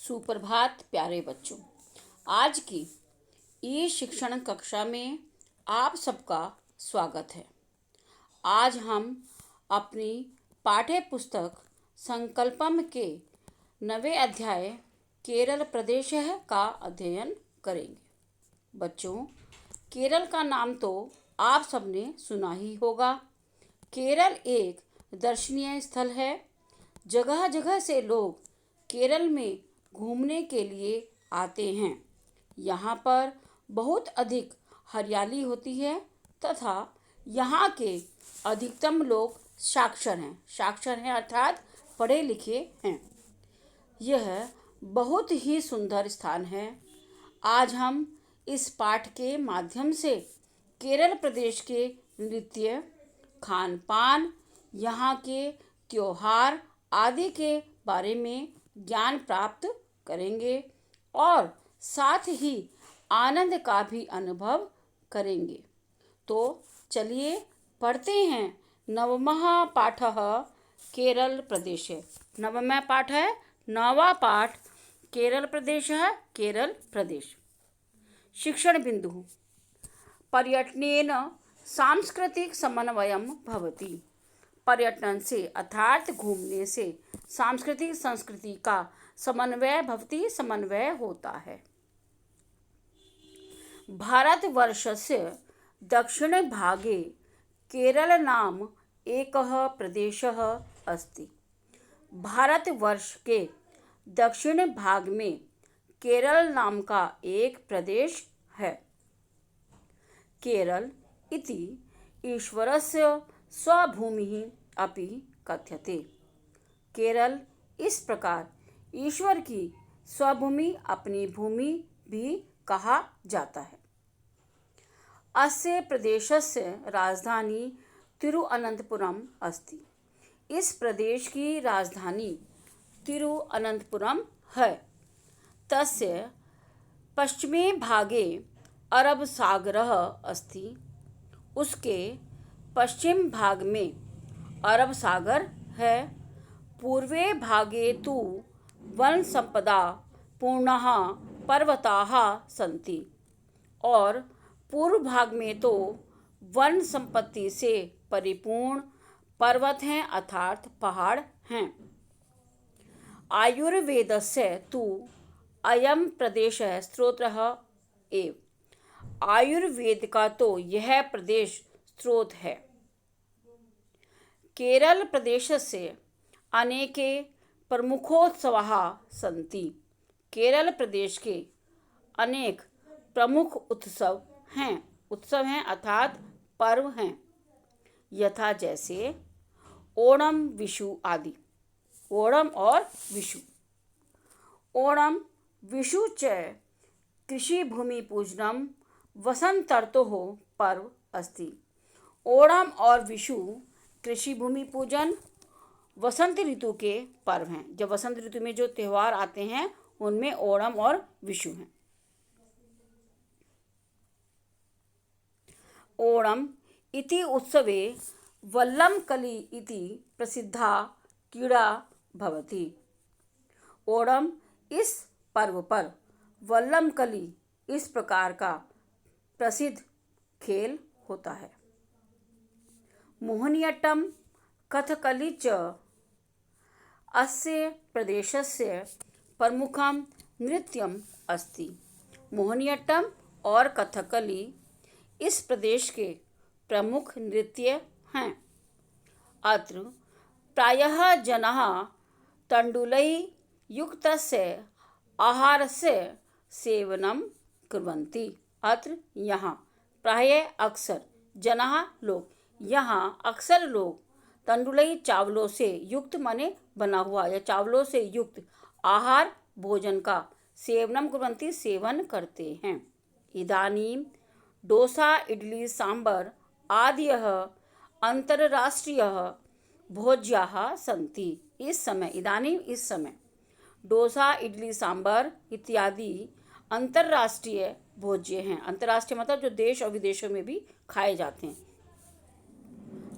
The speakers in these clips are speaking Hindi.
सुप्रभात प्यारे बच्चों। आज की ई शिक्षण कक्षा में आप सबका स्वागत है। आज हम अपनी पाठ्य पुस्तक संकल्पम के 9वें अध्याय केरल प्रदेश का अध्ययन करेंगे। बच्चों, केरल का नाम तो आप सबने सुना ही होगा। केरल एक दर्शनीय स्थल है। जगह जगह से लोग केरल में घूमने के लिए आते हैं। यहाँ पर बहुत अधिक हरियाली होती है तथा यहाँ के अधिकतम लोग साक्षर हैं अर्थात पढ़े लिखे हैं। यह बहुत ही सुंदर स्थान है। आज हम इस पाठ के माध्यम से केरल प्रदेश के नृत्य, खान पान, यहाँ के त्योहार आदि के बारे में ज्ञान प्राप्त करेंगे और साथ ही आनंद का भी अनुभव करेंगे। तो चलिए पढ़ते हैं। नवमः पाठः केरल प्रदेश। नवमा पाठ है, नवा पाठ केरल प्रदेश है। केरल प्रदेश शिक्षण बिंदु। पर्यटनेन सांस्कृतिक समन्वयम भवति। पर्यटन से अर्थात घूमने से सांस्कृतिक संस्कृति का समन्वय होता है। भारतवर्षस्य दक्षिणे भागे केरल नाम एकः प्रदेशः अस्ति। भारतवर्ष के दक्षिण भाग में केरल नाम का एक प्रदेश है। केरल इति ईश्वरस्य स्वभूमिः अपि कथ्यते। केरल इस प्रकार ईश्वर की स्वभूमि, अपनी भूमि भी कहा जाता है। अस्य प्रदेशस्य राजधानी तिरुअनंतपुरम अस्ति। इस प्रदेश की राजधानी तिरुअनंतपुरम है। तस्य पश्चिमे भागे अरब सागरः अस्ति। उसके पश्चिम भाग में अरब सागर है। पूर्वे भागे तु वन संपदा पूर्णः पर्वताः सन्ति। और पूर्व भाग में तो वन संपत्ति से परिपूर्ण पर्वत हैं अर्थात पहाड़ हैं। आयुर्वेदस्य तु अयं प्रदेशः स्रोतः एव। आयुर्वेद का तो यह प्रदेश स्रोत है। केरल प्रदेशस्य अनेके प्रमुखोत्सवाः सन्ति। केरल प्रदेश के अनेक प्रमुख उत्सव हैं अर्थात पर्व हैं। यथा जैसे ओणम, विशु आदि। ओणम और विशु। ओणम विशु च कृषि भूमि पूजनम वसंतर्तोः पर्व अस्ति। ओणम और विशु कृषि भूमि पूजन वसंत ऋतु के पर्व हैं। जब वसंत ऋतु में जो त्यौहार आते हैं उनमें ओणम और विशु हैं। ओणम इति उत्सवे वल्लमकली इति प्रसिद्धा क्रीड़ा भवति। ओणम इस पर्व पर वल्लमकली इस प्रकार का प्रसिद्ध खेल होता है। मोहिनीअट्टम कथकली च अस्य प्रदेशस्य प्रमुखं नृत्यम अस्ति। मोहिनीअट्टम और कथकली इस प्रदेश के प्रमुख नृत्य हैं। अत्र प्रायः जनाः तण्डुलैः युक्तस्य आहारस्य सेवनं कुर्वन्ति। अत्र यहाँ प्रायः अक्सर अक्सर लोग तंडुलई चावलों से युक्त माने बना हुआ या चावलों से युक्त आहार भोजन का सेवनम कुर्वन्ति सेवन करते हैं। इदानीं डोसा, इडली, सांबर आदयः अंतर्राष्ट्रीयः भोज्याः सन्ति। इस समय डोसा, इडली, सांबर इत्यादि अंतर्राष्ट्रीय भोज्य हैं। अंतर्राष्ट्रीय मतलब जो देश और विदेशों में भी खाए जाते हैं।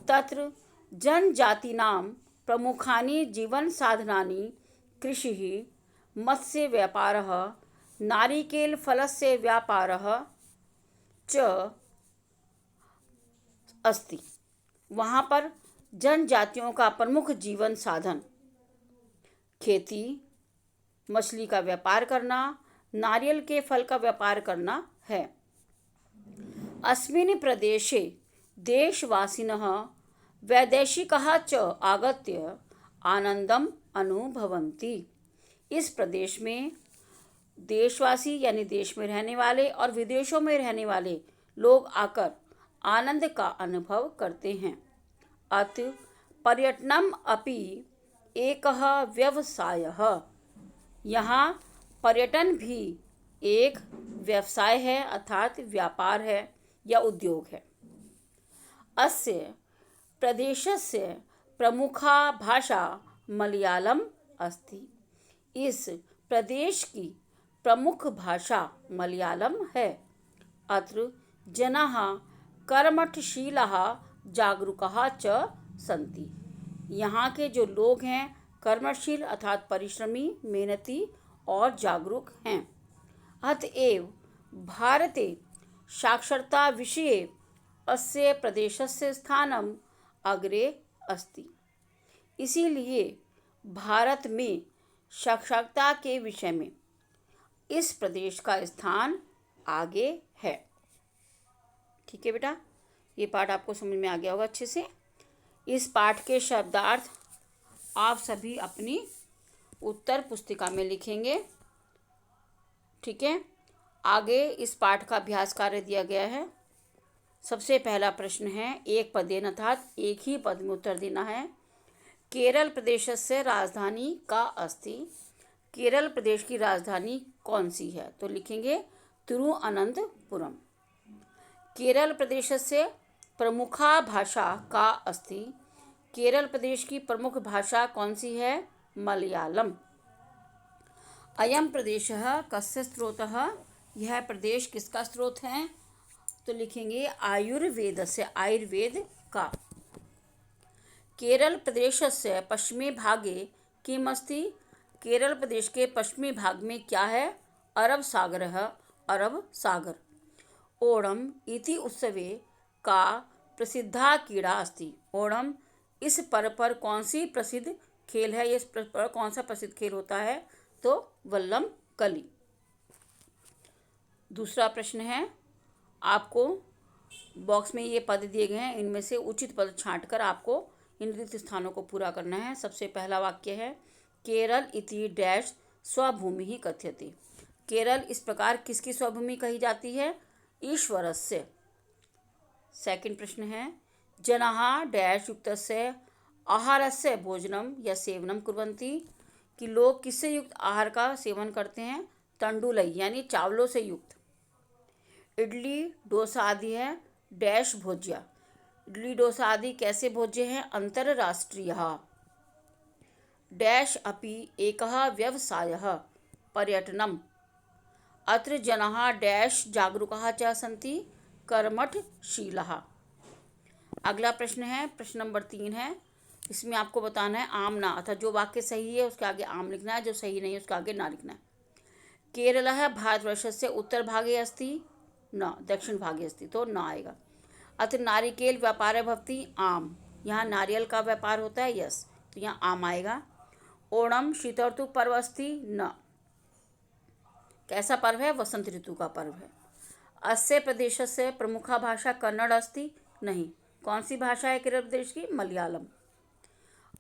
तत्र जनजातीनां प्रमुखानि जीवन साधनानि कृषिः, मत्स्य व्यापारः, नारिकेलफलस्य व्यापारः च अस्ति। वहाँ पर जनजातियों का प्रमुख जीवन साधन खेती, मछली का व्यापार करना, नारियल के फल का व्यापार करना है। अस्मिन् प्रदेशे देशवासिनः वैदेशिकाः च आगत्य आनंदम अनुभवन्ति। इस प्रदेश में देशवासी यानी देश में रहने वाले और विदेशों में रहने वाले लोग आकर आनंद का अनुभव करते हैं। अतः पर्यटनम अपि एकः व्यवसायः। यहाँ पर्यटन भी एक व्यवसाय है अर्थात व्यापार है या उद्योग है। अस्य प्रदेशस्य प्रमुखा भाषा मलयालम अस्ति। इस प्रदेश की प्रमुख भाषा मलयालम है। अत्र जनाः कर्मठशीलाः जागरूकाः च सन्ति। यहाँ के जो लोग हैं कर्मशील अर्थात परिश्रमी, मेहनती और जागरूक हैं। अतएव भारते साक्षरता विषये अस्य प्रदेशस्य स्थानम अग्रे अस्ति। इसीलिए भारत में साक्षरता के विषय में इस प्रदेश का स्थान आगे है। ठीक है बेटा, ये पाठ आपको समझ में आ गया होगा अच्छे से। इस पाठ के शब्दार्थ आप सभी अपनी उत्तर पुस्तिका में लिखेंगे। ठीक है, आगे इस पाठ का अभ्यास कार्य दिया गया है। सबसे पहला प्रश्न है, एक पदेन अर्थात एक ही पद में उत्तर देना है। केरल प्रदेशस्य राजधानी का अस्ति। केरल प्रदेश की राजधानी कौन सी है? तो लिखेंगे तिरुअनंतपुरम। केरल प्रदेशस्य प्रमुखा भाषा का अस्ति। केरल प्रदेश की प्रमुख भाषा कौन सी है? मलयालम। अयम प्रदेशः कस्य स्रोतः? यह प्रदेश किसका स्रोत है? तो लिखेंगे आयुर्वेदस्य, आयुर्वेद का। केरल प्रदेशस्य पश्चिमे भागे किम् अस्ति? केरल प्रदेश के पश्चिमी भाग में क्या है? अरब सागरः, अरब सागर। ओणम इति उत्सवे का प्रसिद्धा क्रीड़ा अस्ति। ओणम इस पर्व पर कौन सी प्रसिद्ध खेल है? इस पर्व पर कौन सा प्रसिद्ध खेल होता है? तो वल्लम कली। दूसरा प्रश्न है, आपको बॉक्स में ये पद दिए गए हैं, इनमें से उचित पद छांटकर आपको इन रिक्त स्थानों को पूरा करना है। सबसे पहला वाक्य है, केरल इति डैश स्वभूमि ही कथ्यते। केरल इस प्रकार किसकी स्वभूमि कही जाती है? ईश्वरस्य। सेकंड प्रश्न है, जनाः डैश युक्तस्य आहारस्य भोजनम या सेवनम कुर्वन्ति। कि लोग किससे युक्त आहार का सेवन करते हैं? तंडुलई यानी चावलों से युक्त। इडली डोसा आदि है डैश भोज्या। इडली डोसा आदि कैसे भोज्य हैं? अंतरराष्ट्रीय। डैश अपि एकः व्यवसायः पर्यटनम। अत्र जनाः डैश जागरूकाः च सन्ति कर्मठशीलाः। अगला प्रश्न है, प्रश्न नंबर 3 है। इसमें आपको बताना है आम ना, अर्थात जो वाक्य सही है उसके आगे आम लिखना है, जो सही नहीं है उसके आगे ना लिखना है। केरलः भारतवर्षस्य उत्तर भागे अस्ति न, दक्षिण भागे अस्ति, तो न आएगा। अत्र नारिकेल व्यापार भवति आम। यहाँ नारियल का व्यापार होता है, यस, तो यहाँ आम आएगा। ओणम शीत ऋतु पर्व अस्ति न। कैसा पर्व है? वसंत ऋतु का पर्व है। अस्य प्रदेशस्य प्रमुखा भाषा कन्नड़ अस्ति नहीं। कौन सी भाषा है केरल प्रदेश की? मलयालम।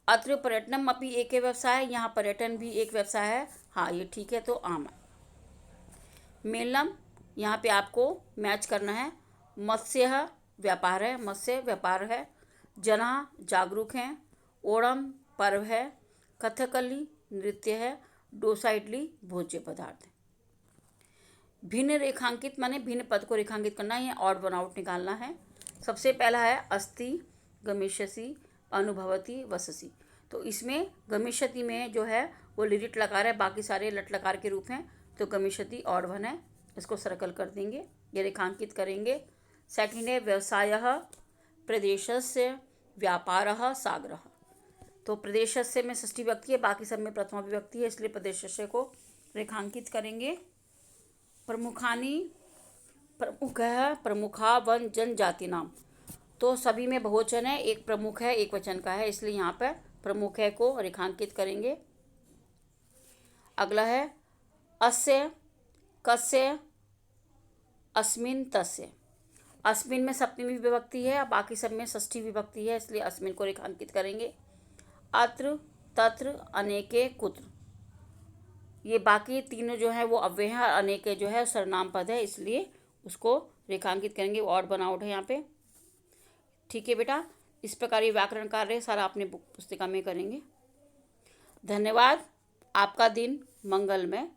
अत्र पर्यटनम अपि एक व्यवसाय। यहाँ पर्यटन भी एक व्यवसाय है। हाँ, ये ठीक है, तो आम है। मेलम, यहाँ पे आपको मैच करना है। मत्स्य व्यापार है, मत्स्य व्यापार है। जना जागरूक हैं। ओणम पर्व है। कथकली नृत्य है। डोसा इडली भोज्य पदार्थ है। भिन्न रेखांकित माने भिन्न पद को रेखांकित करना है, ऑड वन आउट निकालना है। सबसे पहला है अस्ति गमिष्यसि अनुभवती वससी। तो इसमें गमिष्यति में जो है वो लिरिट लकार है, बाकी सारे लट लकार के रूप हैं, तो गमिष्यति ऑड वन है, इसको सर्कल कर देंगे, ये रेखांकित करेंगे। सेकंड है व्यवसायः प्रदेशस्य व्यापारः सागरः। तो प्रदेशस्य में षष्ठी विभक्ति है, बाकी सब में प्रथमा विभक्ति है, इसलिए प्रदेशस्य को रेखांकित करेंगे। प्रमुखानी प्रमुख है, प्रमुखा वन जनजाति नाम, तो सभी में बहुवचन है, एक प्रमुख है एक वचन का है, इसलिए यहाँ पर प्रमुख है को रेखांकित करेंगे। अगला है अस्य कस्य अस्मिन तस्य। अस्मिन में सप्तमी विभक्ति है, बाकी सब में षष्ठी विभक्ति है, इसलिए अस्मिन को रेखांकित करेंगे। अत्र तत्र अनेके कुत्र, ये बाकी तीनों जो है वो अव्यय हैं और अनेके जो है सर्वनाम पद है, इसलिए उसको रेखांकित करेंगे। ऑड बनाउट है यहाँ पे। ठीक है बेटा, इस प्रकार ये व्याकरण कार्य सारा अपने पुस्तिका में करेंगे। धन्यवाद। आपका दिन मंगलमय